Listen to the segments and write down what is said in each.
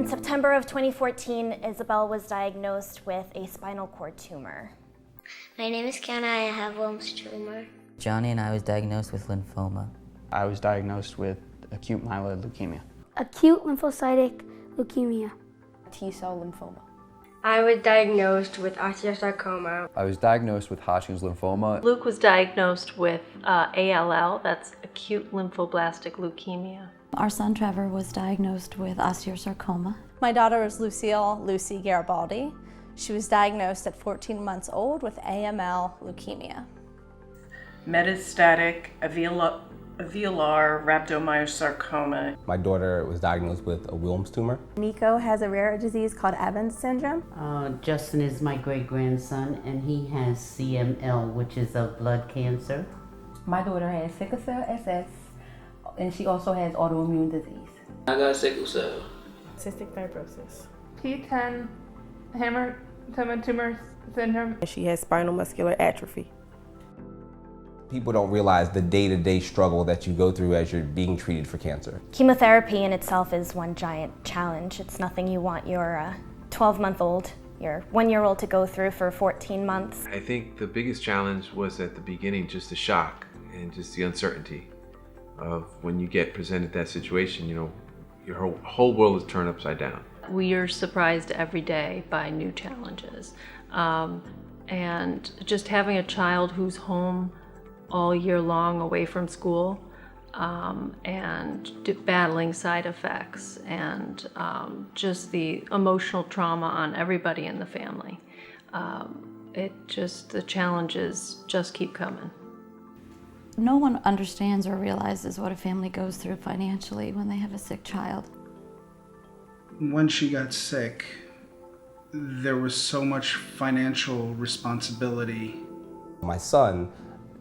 September of 2014, Isabel was diagnosed with a spinal cord tumor. My name is Kiana. I have Wilms tumor. Johnny and I was diagnosed with lymphoma. I was diagnosed with acute myeloid leukemia. Acute lymphocytic leukemia. T-cell lymphoma. I was diagnosed with osteosarcoma. I was diagnosed with Hodgkin's lymphoma. Luke was diagnosed with ALL, that's acute lymphoblastic leukemia. Our son Trevor was diagnosed with osteosarcoma. My daughter is Lucy Garibaldi. She was diagnosed at 14 months old with AML leukemia. Metastatic alveolar rhabdomyosarcoma. My daughter was diagnosed with a Wilms tumor. Nico has a rare disease called Evans syndrome. Justin is my great-grandson, and he has CML, which is a blood cancer. My daughter has sickle cell SS, and she also has autoimmune disease. I got sickle cell. Cystic fibrosis. P10 hematoma tumor syndrome. She has spinal muscular atrophy. People don't realize the day-to-day struggle that you go through as you're being treated for cancer. Chemotherapy in itself is one giant challenge. It's nothing you want your 12-month-old, your 1-year-old to go through for 14 months. I think the biggest challenge was at the beginning, just the shock and just the uncertainty of when you get presented that situation, your whole world is turned upside down. We are surprised every day by new challenges. And just having a child who's home all year long away from school and battling side effects and just the emotional trauma on everybody in the family. The challenges just keep coming. No one understands or realizes what a family goes through financially when they have a sick child. When she got sick, there was so much financial responsibility. My son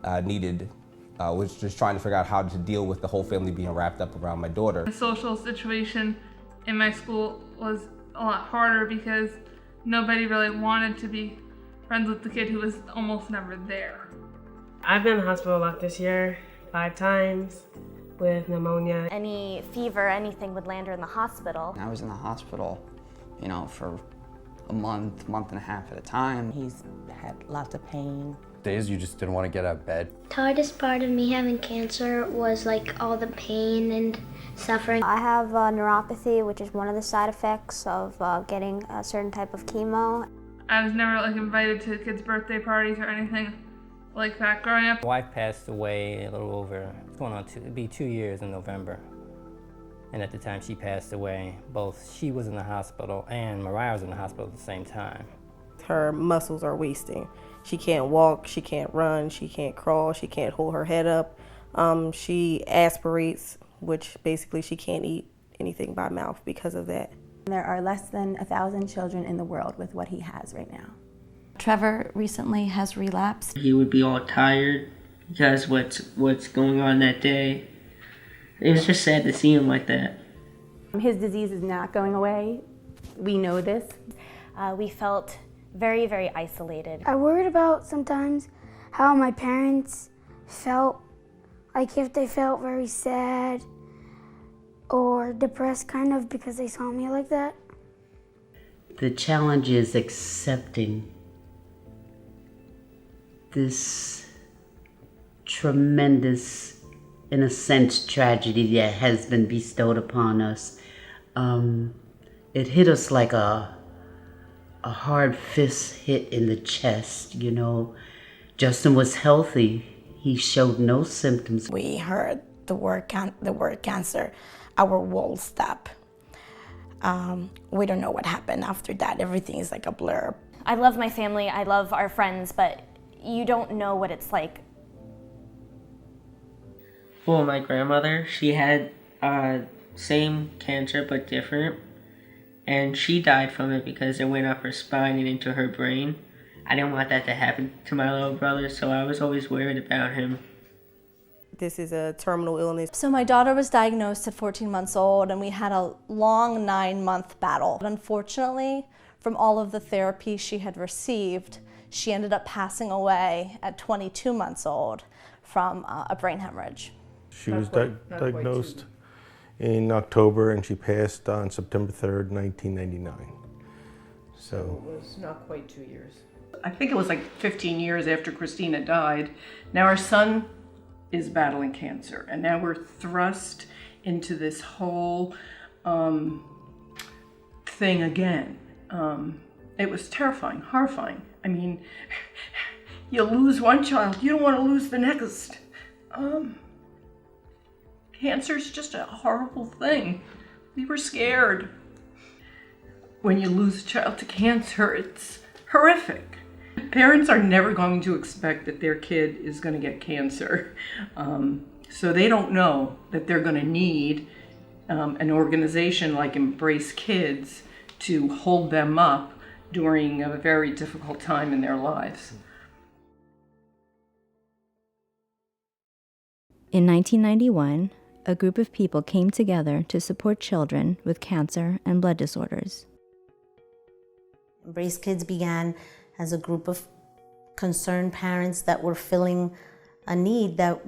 was just trying to figure out how to deal with the whole family being wrapped up around my daughter. The social situation in my school was a lot harder because nobody really wanted to be friends with the kid who was almost never there. I've been in the hospital a lot this year, 5 times with pneumonia. Any fever, anything would land her in the hospital. I was in the hospital, for a month and a half at a time. He's had lots of pain. Days you just didn't want to get out of bed. The hardest part of me having cancer was all the pain and suffering. I have neuropathy, which is one of the side effects of getting a certain type of chemo. I was never invited to kids' birthday parties or anything like that growing up. My wife passed away a little over, it'd be 2 years in November. And at the time she passed away, both she was in the hospital and Mariah was in the hospital at the same time. Her muscles are wasting. She can't walk, she can't run, she can't crawl, she can't hold her head up. She aspirates, which basically she can't eat anything by mouth because of that. There are less than 1,000 children in the world with what he has right now. Trevor recently has relapsed. He would be all tired because what's going on that day. It was just sad to see him like that. His disease is not going away. We know this. We felt very, very isolated. I worried about sometimes how my parents felt, if they felt very sad or depressed because they saw me like that. The challenge is accepting this tremendous, in a sense, tragedy that has been bestowed upon us. It hit us like a hard fist hit in the chest, Justin was healthy. He showed no symptoms. We heard the word cancer, our world stopped. We don't know what happened after that. Everything is like a blur. I love my family, I love our friends, but you don't know what it's like. Well, my grandmother, she had same cancer but different. And she died from it because it went up her spine and into her brain. I didn't want that to happen to my little brother, so I was always worried about him. This is a terminal illness. So my daughter was diagnosed at 14 months old, and we had a long 9-month battle. Unfortunately, from all of the therapy she had received, she ended up passing away at 22 months old from a brain hemorrhage. She was diagnosed in October, and she passed on September 3rd, 1999. So it was not quite 2 years. I think it was like 15 years after Christina died. Now our son is battling cancer, and now we're thrust into this whole thing again. It was terrifying, horrifying. I mean, you lose one child, you don't want to lose the next. Cancer is just a horrible thing. We were scared. When you lose a child to cancer, it's horrific. Parents are never going to expect that their kid is going to get cancer. So they don't know that they're going to need an organization like Embrace Kids to hold them up during a very difficult time in their lives. In 1991, a group of people came together to support children with cancer and blood disorders. Embrace Kids began as a group of concerned parents that were filling a need that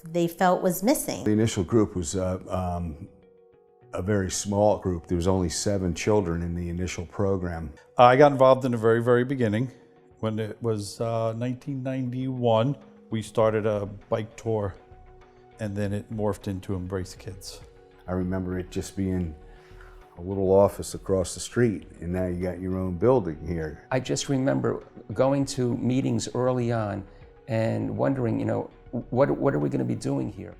they felt was missing. The initial group was a very small group. There was only 7 children in the initial program. I got involved in the very, very beginning. When it was 1991, we started a bike tour, and then it morphed into Embrace Kids. I remember it just being a little office across the street, and now you got your own building here. I just remember going to meetings early on and wondering, you know, what are we going to be doing here?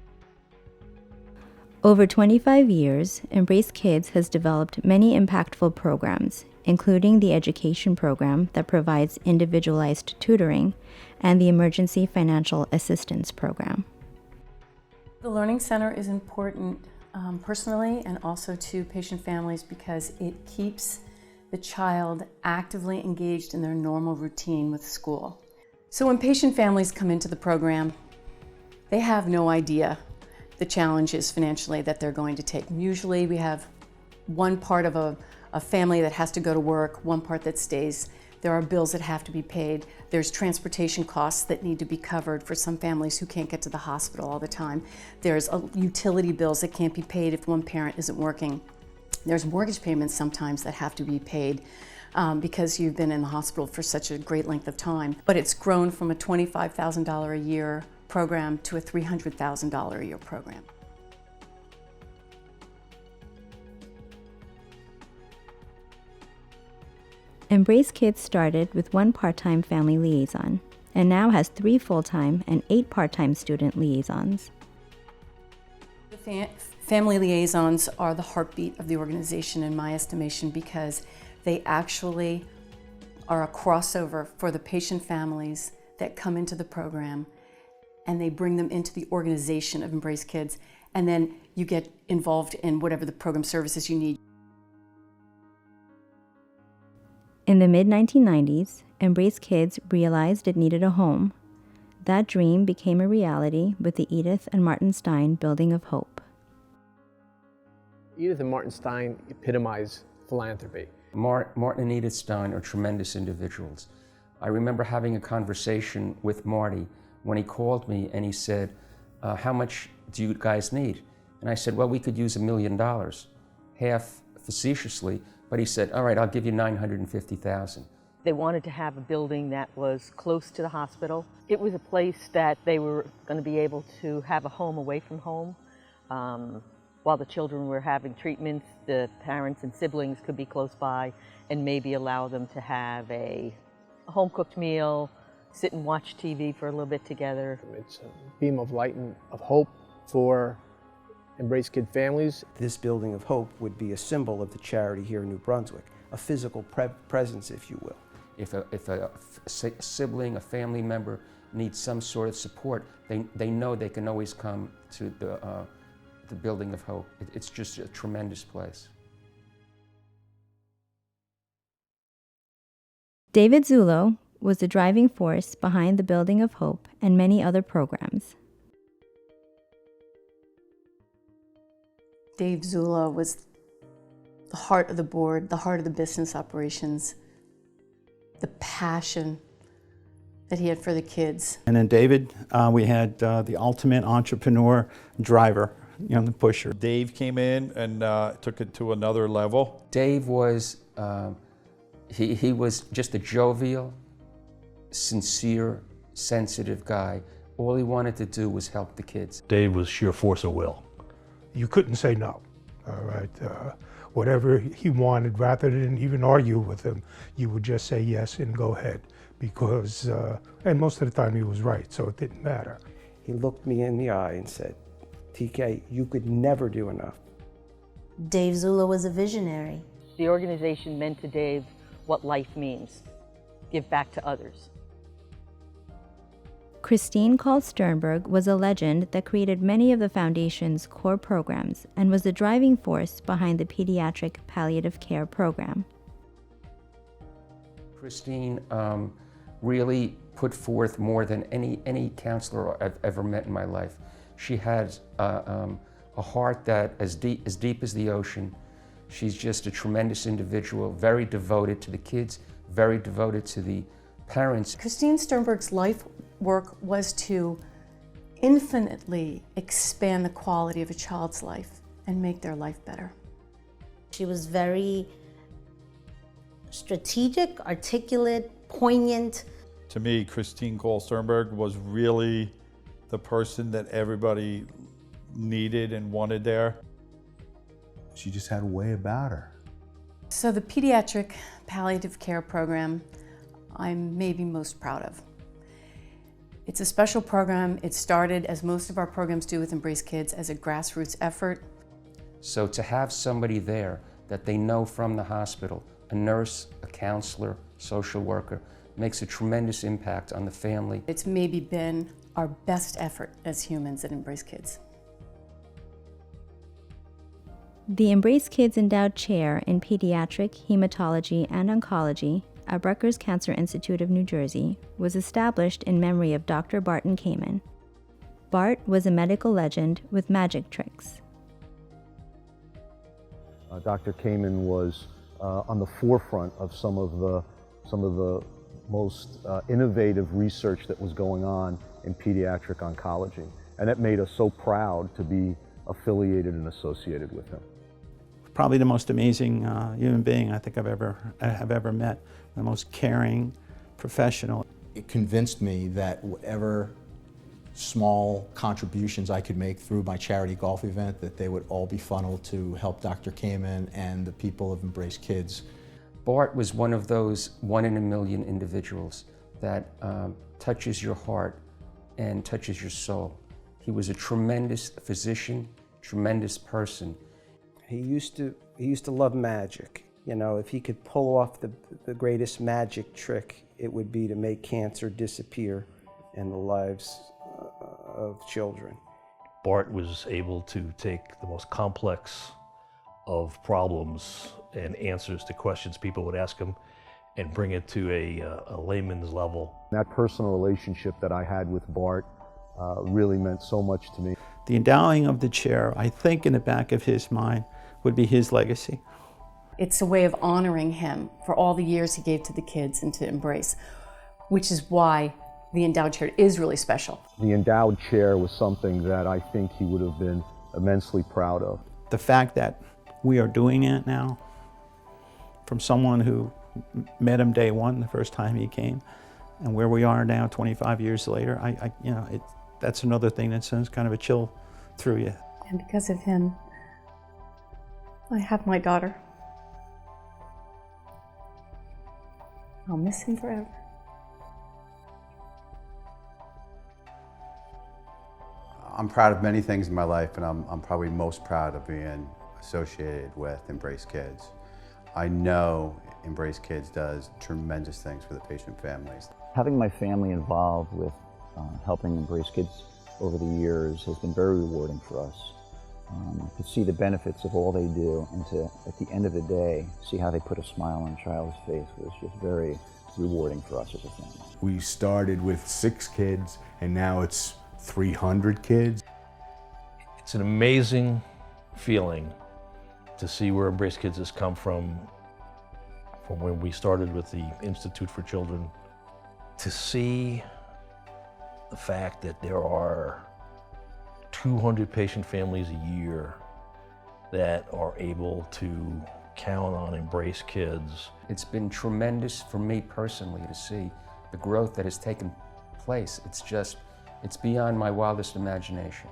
Over 25 years, Embrace Kids has developed many impactful programs, including the education program that provides individualized tutoring and the Emergency Financial Assistance Program. The Learning Center is important personally and also to patient families because it keeps the child actively engaged in their normal routine with school. So when patient families come into the program, they have no idea the challenges financially that they're going to take. Usually we have one part of a family that has to go to work, one part that stays. There are bills that have to be paid. There's transportation costs that need to be covered for some families who can't get to the hospital all the time. There's utility bills that can't be paid if one parent isn't working. There's mortgage payments sometimes that have to be paid because you've been in the hospital for such a great length of time. But it's grown from a $25,000 a year program to a $300,000 a year program. Embrace Kids started with 1 part-time family liaison and now has 3 full-time and 8 part-time student liaisons. The family liaisons are the heartbeat of the organization in my estimation because they actually are a crossover for the patient families that come into the program, and they bring them into the organization of Embrace Kids, and then you get involved in whatever the program services you need. In the mid-1990s, Embrace Kids realized it needed a home. That dream became a reality with the Edith and Martin Stein Building of Hope. Edith and Martin Stein epitomize philanthropy. Martin and Edith Stein are tremendous individuals. I remember having a conversation with Marty when he called me and he said, how much do you guys need? And I said, well, we could use $1 million, half facetiously, but he said, all right, I'll give you $950,000. They wanted to have a building that was close to the hospital. It was a place that they were going to be able to have a home away from home. While the children were having treatments, the parents and siblings could be close by and maybe allow them to have a home-cooked meal, sit and watch TV for a little bit together. It's a beam of light and of hope for Embrace Kid families. This Building of Hope would be a symbol of the charity here in New Brunswick, a physical presence, if you will. If a sibling, a family member needs some sort of support, they know they can always come to the Building of Hope. It's just a tremendous place. David Zullo was the driving force behind the Building of Hope and many other programs. Dave Zullo was the heart of the board, the heart of the business operations, the passion that he had for the kids. And then David, we had the ultimate entrepreneur driver. young pusher. Dave came in and took it to another level. Dave was, he was just a jovial, sincere, sensitive guy. All he wanted to do was help the kids. Dave was sheer force of will. You couldn't say no, all right? Whatever he wanted, rather than even argue with him, you would just say yes and go ahead. Because, and most of the time he was right, so it didn't matter. He looked me in the eye and said, TK, you could never do enough. Dave Zula was a visionary. The organization meant to Dave what life means. Give back to others. Christine Call Sternberg was a legend that created many of the Foundation's core programs and was the driving force behind the Pediatric Palliative Care Program. Christine really put forth more than any counselor I've ever met in my life. She had a heart that as deep as the ocean. She's just a tremendous individual, very devoted to the kids, very devoted to the parents. Christine Sternberg's life work was to infinitely expand the quality of a child's life and make their life better. She was very strategic, articulate, poignant. To me, Christine Call Sternberg was really the person that everybody needed and wanted there. She just had a way about her. So the Pediatric Palliative Care Program, I'm maybe most proud of. It's a special program. It started, as most of our programs do with Embrace Kids, as a grassroots effort. So to have somebody there that they know from the hospital, a nurse, a counselor, social worker, makes a tremendous impact on the family. It's maybe been our best effort as humans at Embrace Kids. The Embrace Kids Endowed Chair in Pediatric Hematology and Oncology at Rutgers Cancer Institute of New Jersey was established in memory of Dr. Barton Kamen. Bart was a medical legend with magic tricks. Dr. Kamen was on the forefront of some of the most innovative research that was going on in pediatric oncology, and it made us so proud to be affiliated and associated with him. Probably the most amazing human being I think I have ever met. The most caring, professional. It convinced me that whatever small contributions I could make through my charity golf event, that they would all be funneled to help Dr. Kamen and the people of Embrace Kids. Bart was one of those 1 in a million individuals that touches your heart and touches your soul. He was a tremendous physician, tremendous person. He used to love magic. You know, if he could pull off the greatest magic trick, it would be to make cancer disappear in the lives of children. Bart was able to take the most complex of problems and answers to questions people would ask him and bring it to a layman's level. That personal relationship that I had with Bart really meant so much to me. The endowing of the chair, I think in the back of his mind, would be his legacy. It's a way of honoring him for all the years he gave to the kids and to Embrace, which is why the endowed chair is really special. The endowed chair was something that I think he would have been immensely proud of. The fact that we are doing it now, from someone who met him day one, the first time he came, and where we are now 25 years later, that's another thing that sends kind of a chill through you. And because of him, I have my daughter. I'll miss him forever. I'm proud of many things in my life, and I'm probably most proud of being associated with Embrace Kids. I know Embrace Kids does tremendous things for the patient families. Having my family involved with helping Embrace Kids over the years has been very rewarding for us. To see the benefits of all they do and to, at the end of the day, see how they put a smile on a child's face was just very rewarding for us as a family. We started with 6 kids, and now it's 300 kids. It's an amazing feeling to see where Embrace Kids has come from when we started with the Institute for Children, to see the fact that there are 200 patient families a year that are able to count on Embrace Kids. It's been tremendous for me personally to see the growth that has taken place. It's beyond my wildest imagination.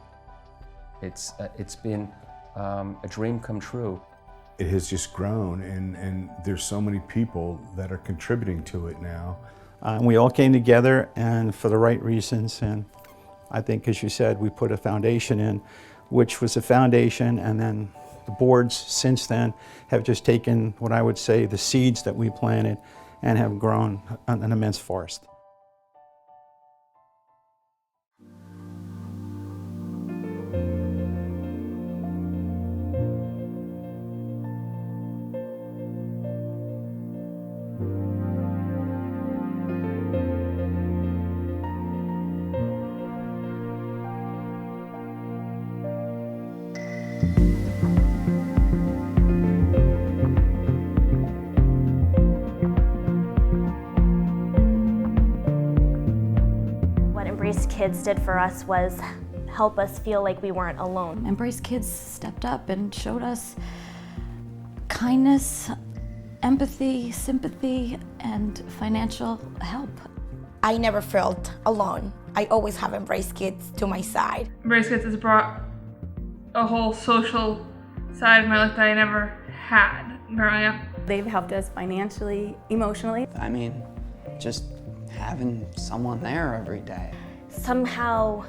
It's been a dream come true. It has just grown, and there's so many people that are contributing to it now. We all came together, and for the right reasons, and I think, as you said, we put a foundation in, which was a foundation, and then the boards since then have just taken what I would say the seeds that we planted and have grown an immense forest. Embrace Kids did for us was help us feel like we weren't alone. Embrace Kids stepped up and showed us kindness, empathy, sympathy, and financial help. I never felt alone. I always have Embrace Kids to my side. Embrace Kids has brought a whole social side of my life that I never had growing up. They've helped us financially, emotionally. I mean, just having someone there every day. Somehow,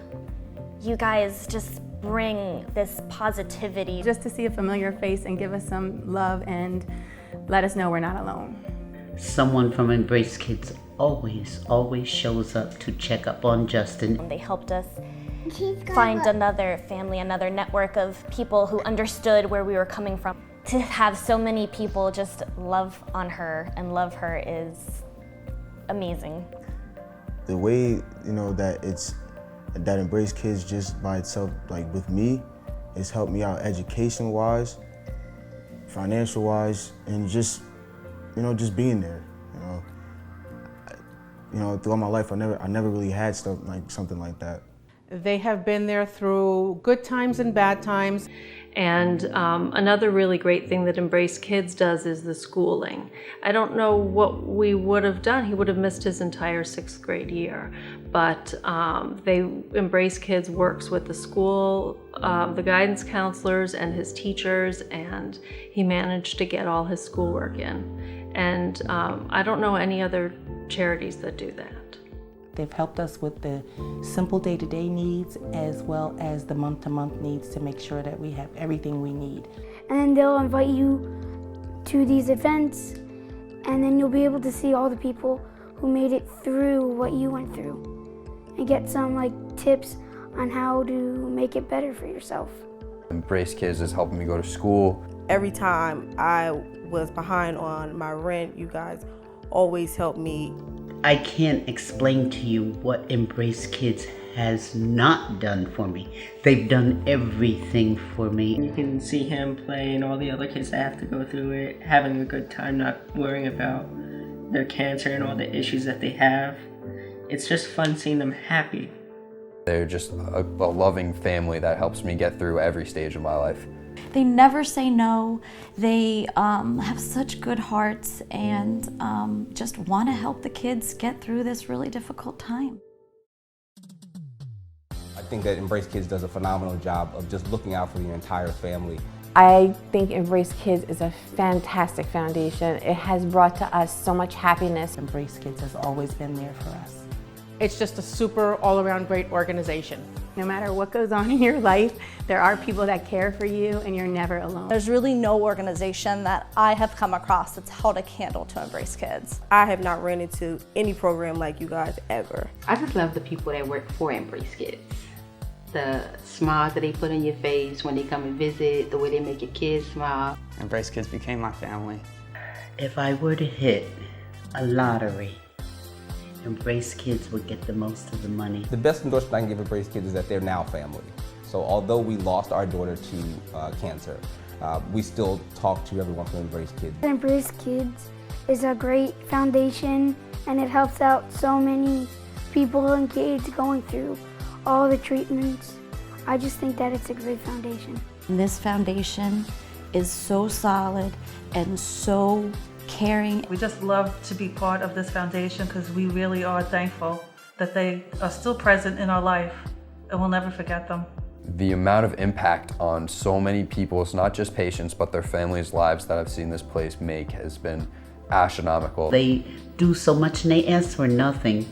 you guys just bring this positivity. Just to see a familiar face and give us some love and let us know we're not alone. Someone from Embrace Kids always shows up to check up on Justin. They helped us find another family, another network of people who understood where we were coming from. To have so many people just love on her and love her is amazing. The way, that Embrace Kids just by itself, like with me, it's helped me out education-wise, financial-wise, and just being there. Throughout my life, I never really had something like that. They have been there through good times and bad times. And another really great thing that Embrace Kids does is the schooling. I don't know what we would have done. He would have missed his entire 6th grade year. But Embrace Kids works with the school, the guidance counselors and his teachers, and he managed to get all his schoolwork in. And I don't know any other charities that do that. They've helped us with the simple day-to-day needs as well as the month-to-month needs to make sure that we have everything we need. And then they'll invite you to these events, and then you'll be able to see all the people who made it through what you went through and get some tips on how to make it better for yourself. Embrace Kids is helping me go to school. Every time I was behind on my rent, you guys always helped me. I can't explain to you what Embrace Kids has not done for me. They've done everything for me. You can see him play and all the other kids that have to go through it, having a good time, not worrying about their cancer and all the issues that they have. It's just fun seeing them happy. They're just a loving family that helps me get through every stage of my life. They never say no. They have such good hearts and just want to help the kids get through this really difficult time. I think that Embrace Kids does a phenomenal job of just looking out for your entire family. I think Embrace Kids is a fantastic foundation. It has brought to us so much happiness. Embrace Kids has always been there for us. It's just a super all-around great organization. No matter what goes on in your life, there are people that care for you and you're never alone. There's really no organization that I have come across that's held a candle to Embrace Kids. I have not ran into any program like you guys ever. I just love the people that work for Embrace Kids. The smiles that they put on your face when they come and visit, the way they make your kids smile. Embrace Kids became my family. If I were to hit a lottery, Embrace Kids would get the most of the money. The best endorsement I can give Embrace Kids is that they're now family. So although we lost our daughter to cancer, we still talk to everyone from Embrace Kids. Embrace Kids is a great foundation, and it helps out so many people and kids going through all the treatments, I just think that it's a great foundation. And this foundation is so solid and so caring. We just love to be part of this foundation because we really are thankful that they are still present in our life and we'll never forget them. The amount of impact on so many people's, not just patients, but their families' lives that I've seen this place make has been astronomical. They do so much and they ask for nothing.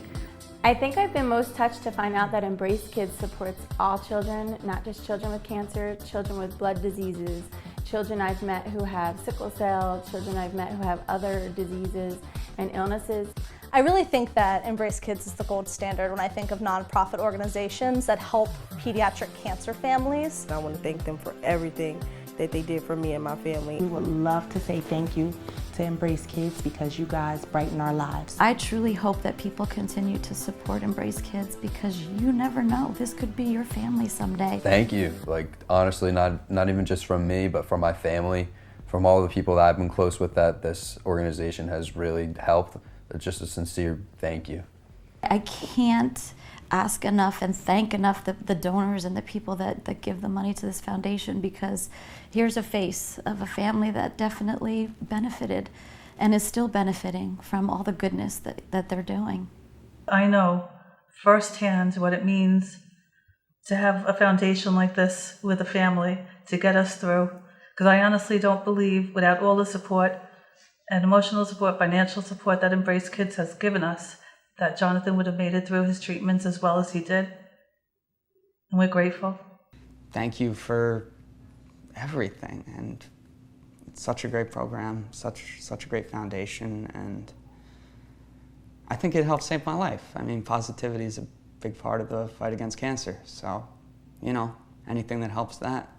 I think I've been most touched to find out that Embrace Kids supports all children, not just children with cancer, children with blood diseases, children I've met who have sickle cell, children I've met who have other diseases and illnesses. I really think that Embrace Kids is the gold standard when I think of nonprofit organizations that help pediatric cancer families. I want to thank them for everything that they did for me and my family. We would love to say thank you to Embrace Kids because you guys brighten our lives. I truly hope that people continue to support Embrace Kids because you never know, this could be your family someday. Thank you. Like, honestly, not even just from me, but from my family, from all the people that I've been close with that this organization has really helped. Just a sincere thank you. I can't ask enough and thank enough the donors and the people that give the money to this foundation, because here's a face of a family that definitely benefited and is still benefiting from all the goodness that they're doing. I know firsthand what it means to have a foundation like this with a family to get us through, because I honestly don't believe without all the support and emotional support, financial support that Embrace Kids has given us, that Jonathan would have made it through his treatments as well as he did. And we're grateful. Thank you for everything, and it's such a great program, such a great foundation, and I think it helped save my life. I mean, positivity is a big part of the fight against cancer, so, you know, anything that helps that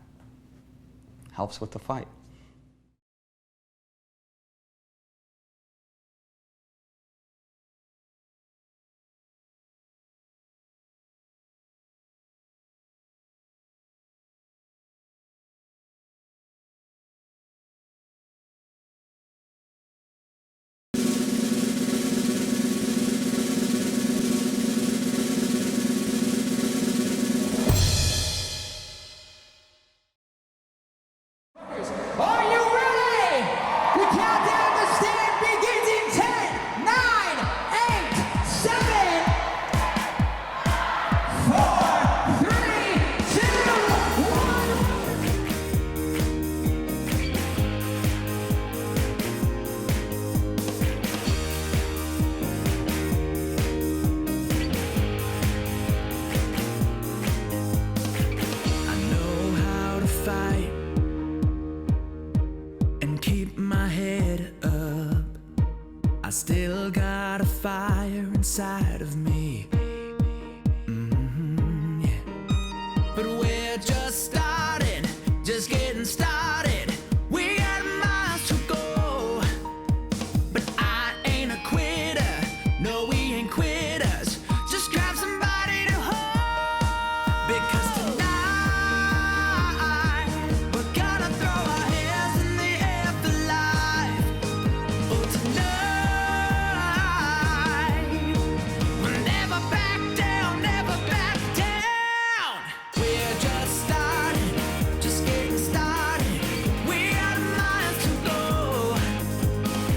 helps with the fight. Are you ready? The countdown to stand begins in 10, 9, 8, 7, 4, 3, 2, 1. I know how to fight and keep my head up. I still got a fire inside of me. Yeah. But we're just starting, just getting started. We got miles to go, but I ain't a quitter. No, we ain't quitters. Just grab somebody to hold, because tonight we're gonna throw our hands in the air for life. Oh, tonight we'll never back down, never back down. We're just starting, just getting started. We got miles to go,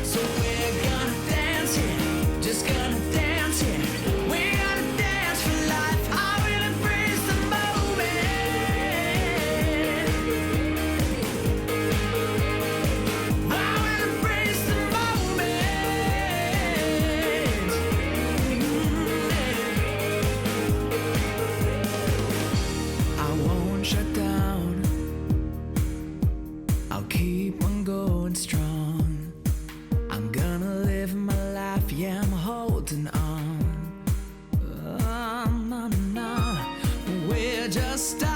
so we're gonna dance here, just gonna dance here. We gotta dance for life. I will embrace the moment. I will embrace the moment. I won't shut down. I'll keep on going strong. I'm gonna live my life, yeah, I'm holding on. No, no, no. We're just starting.